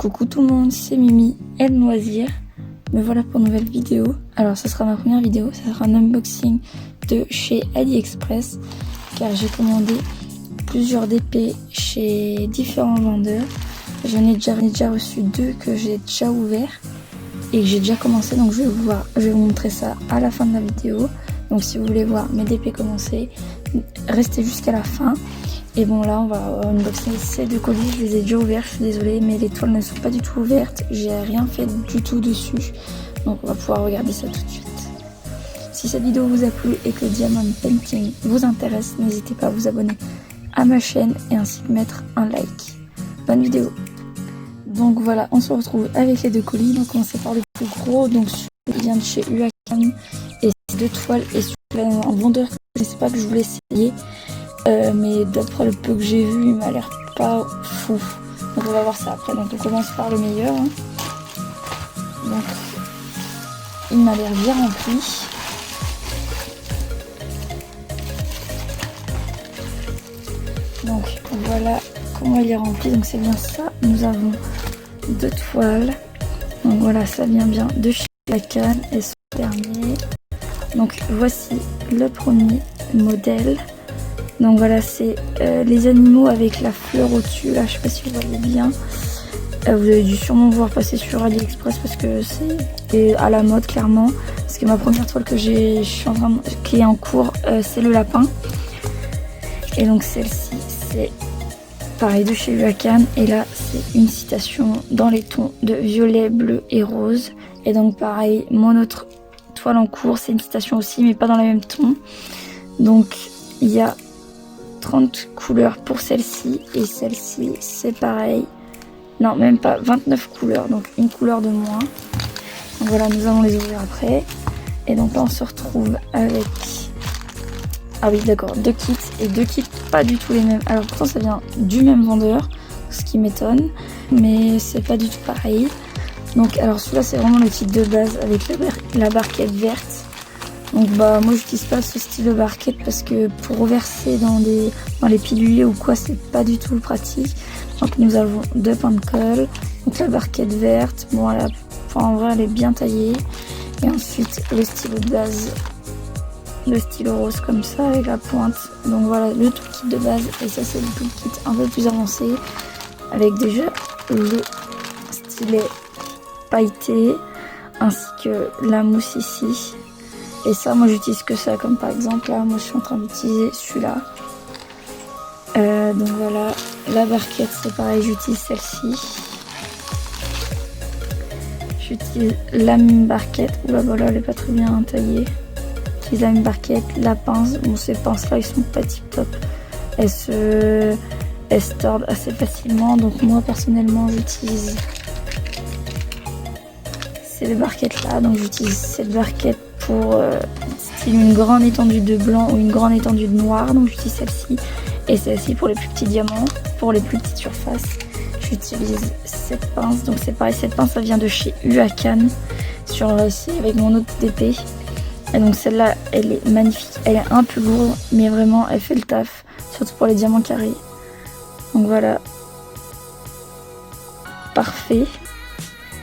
Coucou tout le monde, c'est Mimi, Elle Loisir. Me voilà pour une nouvelle vidéo. Alors ce sera ma première vidéo, ça sera un unboxing de chez AliExpress car j'ai commandé plusieurs DP chez différents vendeurs. J'en ai déjà reçu 2 que j'ai déjà ouverts et que j'ai déjà commencé, donc je vais vous montrer ça à la fin de la vidéo. Donc si vous voulez voir mes DP commencer, restez jusqu'à la fin. Et bon, là on va unboxer ces 2 colis. Je les ai déjà ouverts, je suis désolée, mais les toiles ne sont pas du tout ouvertes, j'ai rien fait du tout dessus, donc on va pouvoir regarder ça tout de suite. Si cette vidéo vous a plu et que le diamond painting vous intéresse, n'hésitez pas à vous abonner à ma chaîne et ainsi que mettre un like. Bonne vidéo. Donc voilà, on se retrouve avec les 2 colis. On va commencer par le plus gros, donc celui qui vient de chez Uakan, et ces 2 toiles, et celui-là un vendeur que je ne sais pas, que je voulais essayer. Mais d'après le peu que j'ai vu, il m'a l'air pas fou. Donc on va voir ça après. Donc on commence par le meilleur. Hein. Donc il m'a l'air bien rempli. Donc voilà comment il est rempli. Donc c'est bien ça. Nous avons 2 toiles. Donc voilà, ça vient bien de chez Uakan et ce dernier. Donc voici le premier modèle. Donc voilà, c'est les animaux avec la fleur au-dessus. Là, je sais pas si vous voyez bien. Vous avez dû sûrement voir passer sur AliExpress parce que c'est à la mode clairement. Parce que ma première toile que qui est en cours, c'est le lapin. Et donc celle-ci, c'est pareil de chez Uakan. Et là, c'est une citation dans les tons de violet, bleu et rose. Et donc pareil, mon autre toile en cours, c'est une citation aussi, mais pas dans les mêmes tons. Donc il y a 30 couleurs pour celle-ci, et celle-ci c'est pareil, non même pas, 29 couleurs, donc une couleur de moins. Donc voilà, nous allons les ouvrir après. Et donc là on se retrouve avec, ah oui d'accord, 2 kits, et 2 kits pas du tout les mêmes. Alors pourtant ça vient du même vendeur, ce qui m'étonne, mais c'est pas du tout pareil. Donc alors celui-là c'est vraiment le kit de base avec la barquette verte. Donc bah moi j'utilise pas ce style de barquette parce que pour reverser dans les piluliers ou quoi, c'est pas du tout pratique. Donc nous avons 2 pains de colle, donc la barquette verte, bon en vrai elle est bien taillée. Et ensuite le stylo de base, le stylo rose comme ça avec la pointe. Donc voilà le tout kit de base, et ça c'est le tout kit un peu plus avancé avec déjà le stylet pailleté ainsi que la mousse ici. Et ça, moi j'utilise que ça, comme par exemple là, moi je suis en train d'utiliser celui-là. Donc voilà, la barquette c'est pareil, j'utilise celle-ci. J'utilise la même barquette, oula voilà, elle est pas très bien taillée. J'utilise la même barquette, la pince, bon ces pinces là ils sont pas tip top. Elles se tordent assez facilement, donc moi personnellement j'utilise ces barquettes là, donc j'utilise cette barquette pour une grande étendue de blanc ou une grande étendue de noir, donc j'utilise celle-ci, et celle-ci pour les plus petits diamants, pour les plus petites surfaces j'utilise cette pince. Donc c'est pareil, cette pince ça vient de chez Uakan, c'est avec mon autre DP, et donc celle-là elle est magnifique, elle est un peu lourde mais vraiment elle fait le taf, surtout pour les diamants carrés. Donc voilà, parfait.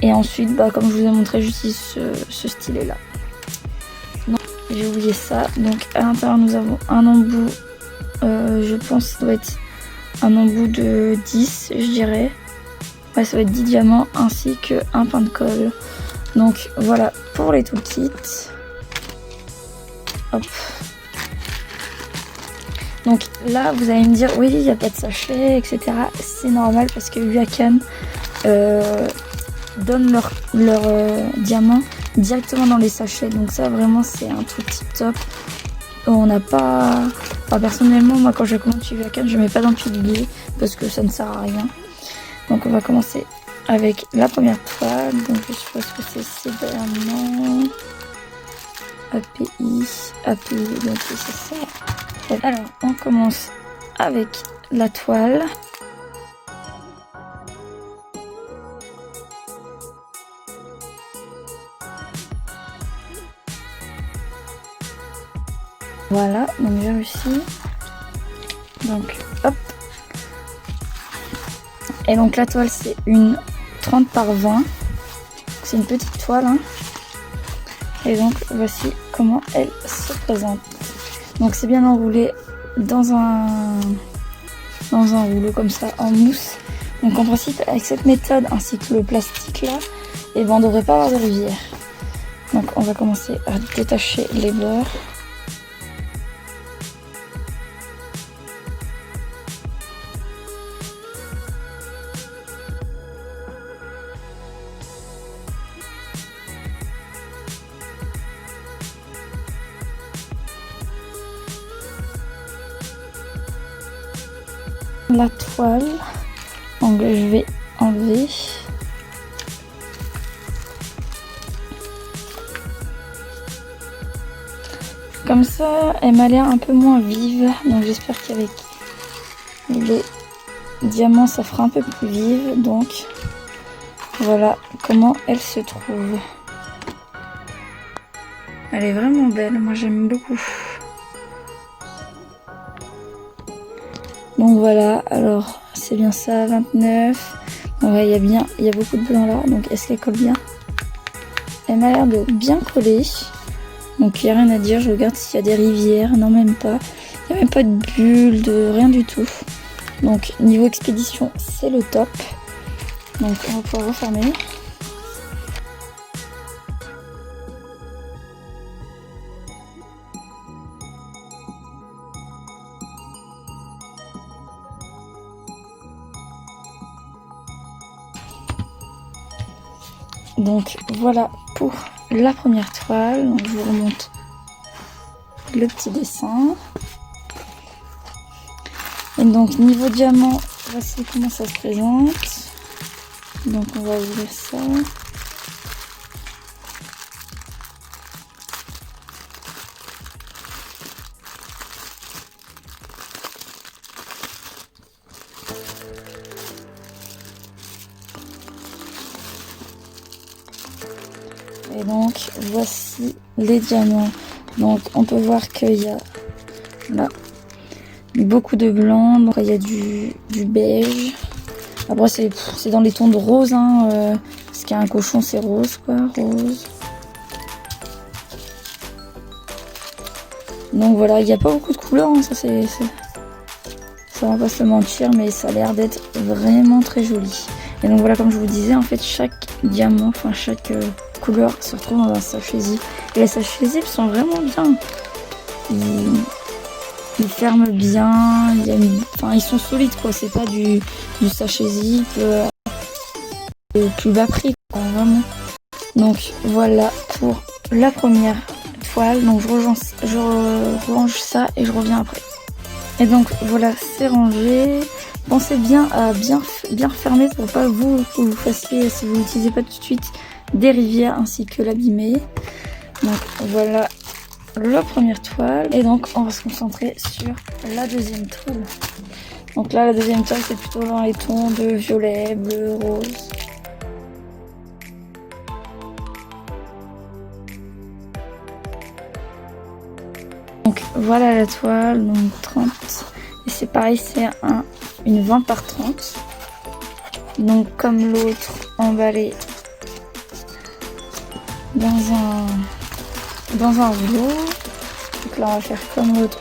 Et ensuite bah comme je vous ai montré, j'utilise ce stylet là. J'ai oublié ça. Donc à l'intérieur nous avons un embout, je pense que ça doit être un embout de 10 je dirais. Ouais, ça va être 10 diamants ainsi qu'un pain de colle. Donc voilà pour les toolkits. Hop. Donc là vous allez me dire oui il n'y a pas de sachet etc. C'est normal parce que Uakan donne leur diamants directement dans les sachets, donc ça vraiment c'est un truc tip top. On n'a pas, enfin, personnellement moi quand je commande chez Uakan je mets pas dans le pilulier parce que ça ne sert à rien. Donc on va commencer avec la première toile, donc je suppose que c'est Cédamant API, donc c'est ça. Alors on commence avec la toile. Voilà, donc j'ai réussi. Donc hop. Et donc la toile c'est une 30 par 20. C'est une petite toile. Hein. Et donc voici comment elle se présente. Donc c'est bien enroulé dans un rouleau comme ça en mousse. Donc en principe avec cette méthode ainsi que le plastique là, et ben on devrait pas avoir de rivière. Donc on va commencer à détacher les bords. La toile, donc je vais enlever. Comme ça, elle m'a l'air un peu moins vive, donc j'espère qu'avec les diamants, ça fera un peu plus vive. Donc voilà comment elle se trouve. Elle est vraiment belle, moi j'aime beaucoup. Donc voilà, alors c'est bien ça, 29. Ouais, il y a beaucoup de blanc là, donc est-ce qu'elle colle bien? Elle m'a l'air de bien coller. Donc il n'y a rien à dire, je regarde s'il y a des rivières, non même pas. Il n'y a même pas de bulles, de rien du tout. Donc niveau expédition, c'est le top. Donc on va pouvoir refermer. Donc voilà pour la première toile. Donc, je vous remonte le petit dessin. Et donc niveau diamant, voici comment ça se présente. Donc on va ouvrir ça. Et donc voici les diamants. Donc on peut voir qu'il y a là beaucoup de blanc, donc il y a du beige. Après c'est dans les tons de rose, hein, parce qu'il y a un cochon, c'est rose quoi, rose. Donc voilà, il n'y a pas beaucoup de couleurs, hein, ça va pas se mentir, mais ça a l'air d'être vraiment très joli. Et donc voilà, comme je vous disais, en fait chaque diamant, enfin chaque couleur se retrouve dans un sachet zip. Et les sachets zip sont vraiment bien. Ils ferment bien, ils sont solides quoi, c'est pas du sachet zip au plus bas prix quoi, vraiment. Donc voilà pour la première toile, donc je range ça et je reviens après. Et donc voilà, c'est rangé. Pensez bien à bien fermer pour pas vous fassiez, si vous n'utilisez pas tout de suite, des rivières ainsi que l'abîmer. Donc voilà la première toile. Et donc on va se concentrer sur la deuxième toile. Donc là la deuxième toile c'est plutôt dans les tons de violet, bleu, rose. Donc voilà la toile, donc 30. Et c'est pareil, c'est une 20 par 30. Donc comme l'autre, emballé dans un rouleau. Donc là on va faire comme l'autre.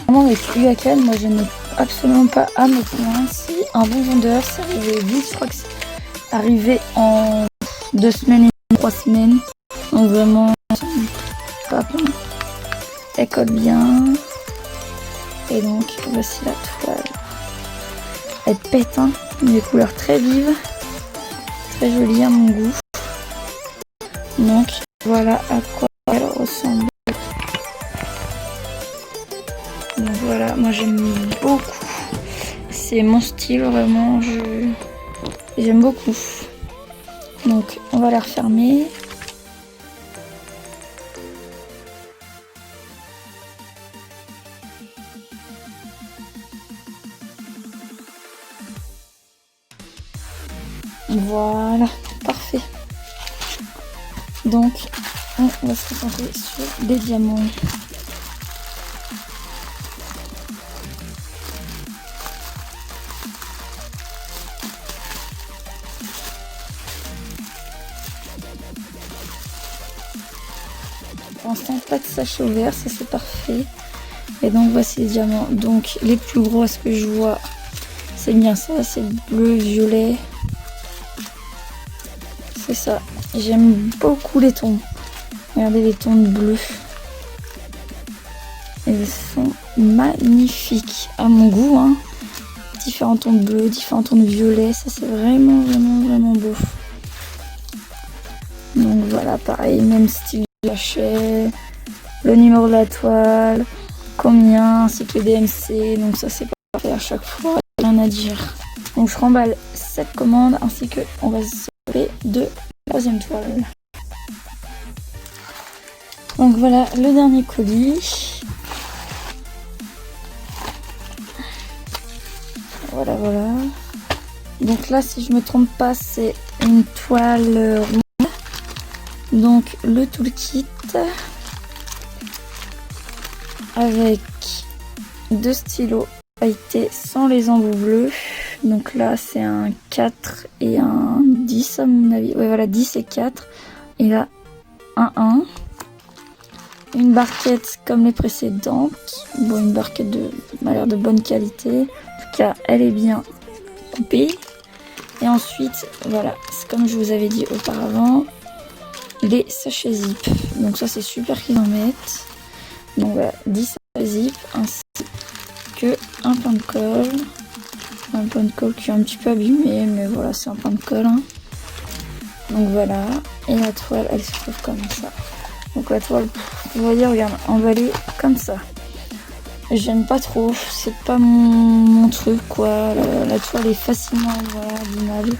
Vraiment avec UACAN, moi je n'ai absolument pas à me plaindre. Si un bon vendeur, c'est arrivé vite, je crois que c'est arrivé en 2 semaines et 3 semaines. Donc vraiment, pas plein. Elle colle bien. Et donc voici la toile. Elle pète, hein, des couleurs très vives, très jolies à mon goût. Donc voilà à quoi elle ressemble. Donc voilà, moi j'aime beaucoup. C'est mon style vraiment, j'aime beaucoup. Donc on va la refermer. Voilà, parfait. Donc, on va se concentrer sur des diamants. Pour l'instant, pas de sachet ouvert, ça c'est parfait. Et donc voici les diamants. Donc les plus gros, à ce que je vois, c'est bien ça, c'est bleu, violet. C'est ça. J'aime beaucoup les tons. Regardez les tons de bleu. Ils sont magnifiques à mon goût, hein. Différents tons de bleu, différents tons de violet. Ça c'est vraiment, vraiment, vraiment beau. Donc voilà, pareil, même style de sachet. Le numéro de la toile. Combien, ainsi que le DMC. Donc ça c'est parfait à chaque fois. Rien à dire. Donc je remballe cette commande ainsi que on va s'occuper de la 3e toile. Donc voilà le dernier colis. Voilà, voilà. Donc là, si je me trompe pas, c'est une toile ronde. Donc le toolkit avec 2 stylos pailletés sans les embouts bleus. Donc là, c'est un 4 et un 10 à mon avis. Ouais, voilà, 10 et 4. Et là, un 1. Une barquette comme les précédentes. Bon, une barquette de m'a l'air de bonne qualité. En tout cas, elle est bien coupée. Et ensuite, voilà, c'est comme je vous avais dit auparavant, les sachets zip. Donc ça, c'est super qu'ils en mettent. Donc voilà, 10 sachets zip ainsi que un pain de colle. Un pain de colle qui est un petit peu abîmé, mais voilà, c'est un pain de colle. Hein. Donc voilà, et la toile, elle se trouve comme ça. Donc la toile, vous voyez, regarde, emballée comme ça. J'aime pas trop, c'est pas mon truc quoi. La toile est facilement abîmable.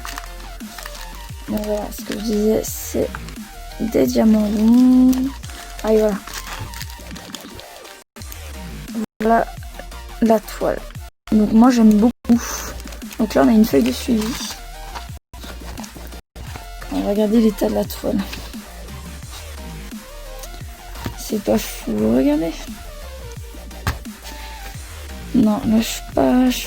Donc voilà, ce que je disais, c'est des diamants ronds. Ah et voilà. Voilà la toile. Donc moi j'aime beaucoup. Donc là on a une feuille de suivi. On va regarder l'état de la toile. C'est pas fou, regardez. Non, là je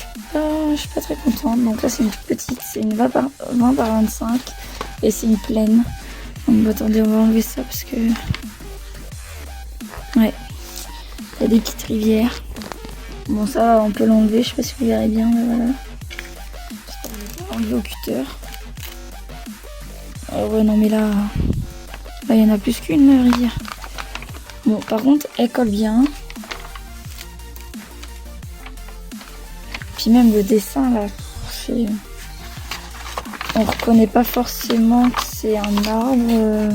suis pas très contente. Donc là c'est une petite, c'est une 20 par 25 et c'est une pleine. Donc attendez, on va enlever ça parce que ouais, il y a des petites rivières. Bon ça on peut l'enlever, je sais pas si vous verrez bien, mais voilà. Enlever au cutter. Oh ouais non mais là il y en a plus qu'une rivière. Bon par contre elle colle bien. Puis même le dessin là, on reconnaît pas forcément que c'est un arbre.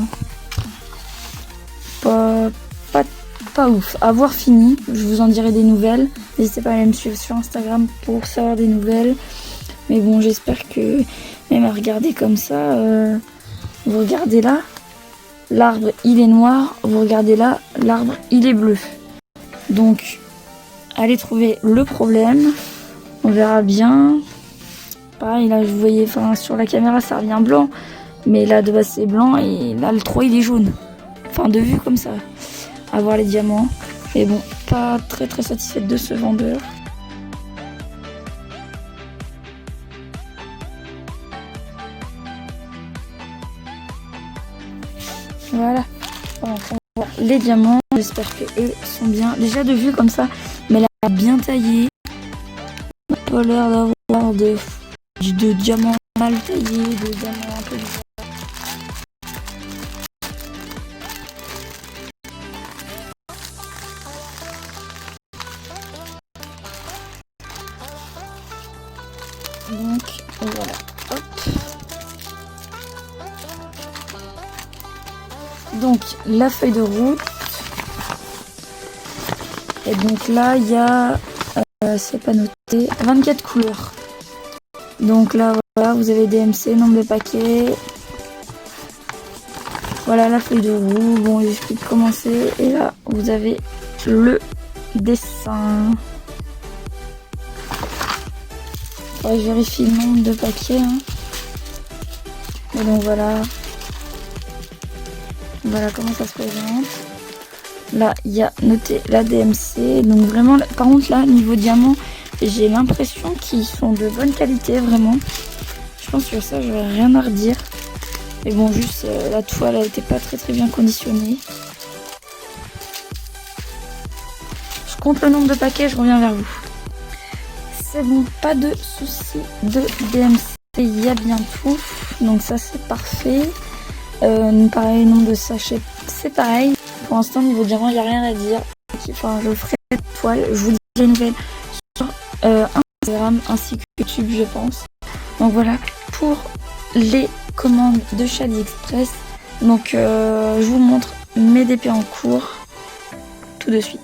Pas ouf. À voir fini, je vous en dirai des nouvelles. N'hésitez pas à aller me suivre sur Instagram pour savoir des nouvelles. Mais bon, j'espère que même à regarder comme ça, vous regardez là, l'arbre il est noir, vous regardez là, l'arbre il est bleu. Donc, allez trouver le problème. On verra bien. Pareil, là, je voyais, enfin, sur la caméra, ça revient blanc. Mais là, de base, c'est blanc. Et là, le 3, il est jaune. Enfin, de vue comme ça. À voir les diamants. Et bon, pas très très satisfaite de ce vendeur. Voilà. On voit les diamants. J'espère que eux sont bien. Déjà, de vue comme ça. Mais elle a bien taillé. On n'a pas l'air d'avoir de diamants mal taillés, de diamants un peu bizarres. Donc voilà, hop. Donc la feuille de route. Et donc là il y a, c'est pas noté, 24 couleurs. Donc là voilà, vous avez DMC, nombre de paquets. Voilà la feuille de roue. Bon, il suffit de commencer. Et là vous avez le dessin. Je vérifie le nombre de paquets. Hein. Et donc voilà. Voilà comment ça se présente. Là, il y a noté la DMC. Donc vraiment, par contre là, niveau diamant, j'ai l'impression qu'ils sont de bonne qualité, vraiment. Je pense que sur ça, j'aurais rien à redire. Mais bon, juste la toile, elle était pas très bien conditionnée. Je compte le nombre de paquets, je reviens vers vous. C'est bon, pas de soucis de DMC, il y a bien tout. Donc ça, c'est parfait. Pareil, nombre de sachets, c'est pareil. Pour l'instant, niveau diamant, il n'y a rien à dire. Enfin, je ferai la toile. Je vous dis les nouvelles sur Instagram ainsi que YouTube, je pense. Donc voilà pour les commandes de chez AliExpress. Donc je vous montre mes DP en cours tout de suite.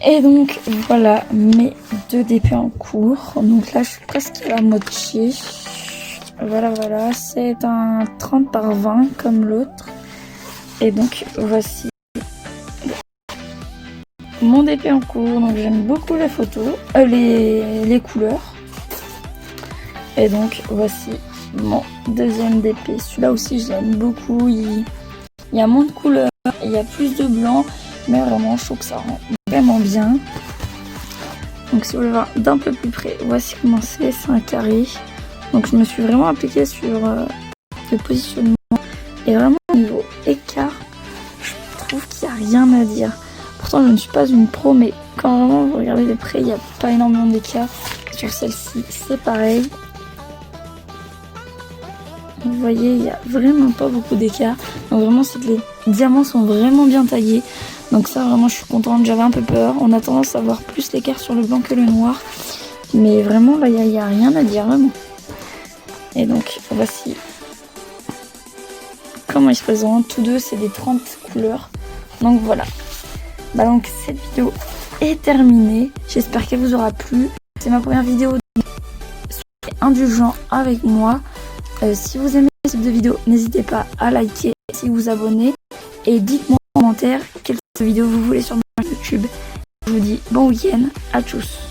Et donc voilà mes 2 DP en cours. Donc là je suis presque à la moitié. Voilà, c'est un 30 par 20 comme l'autre. Et donc voici mon DP en cours. Donc j'aime beaucoup les photos, les couleurs. Et donc voici mon deuxième DP. Celui-là aussi j'aime beaucoup. Il y a moins de couleurs, il y a plus de blanc, mais vraiment je trouve que ça rend vraiment bien. Donc si vous voulez voir d'un peu plus près, voici comment c'est un carré. Donc je me suis vraiment appliquée sur le positionnement. Et vraiment au niveau écart, je trouve qu'il n'y a rien à dire. Pourtant je ne suis pas une pro, mais quand vraiment vous regardez de près, il n'y a pas énormément d'écart. Sur celle-ci c'est pareil. Vous voyez, il n'y a vraiment pas beaucoup d'écart. Donc vraiment, c'est que les diamants sont vraiment bien taillés. Donc ça, vraiment, je suis contente. J'avais un peu peur. On a tendance à voir plus l'écart sur le blanc que le noir. Mais vraiment, là, il n'y a rien à dire, vraiment. Et donc, voici comment ils se présentent. Tous deux, c'est des 30 couleurs. Donc voilà. Donc cette vidéo est terminée. J'espère qu'elle vous aura plu. C'est ma première vidéo. Soyez indulgents avec moi. Si vous aimez ce type de vidéo, n'hésitez pas à liker, si vous abonnez. Et dites-moi en commentaire quelle vidéo vous voulez sur ma chaîne YouTube. Je vous dis bon week-end à tous.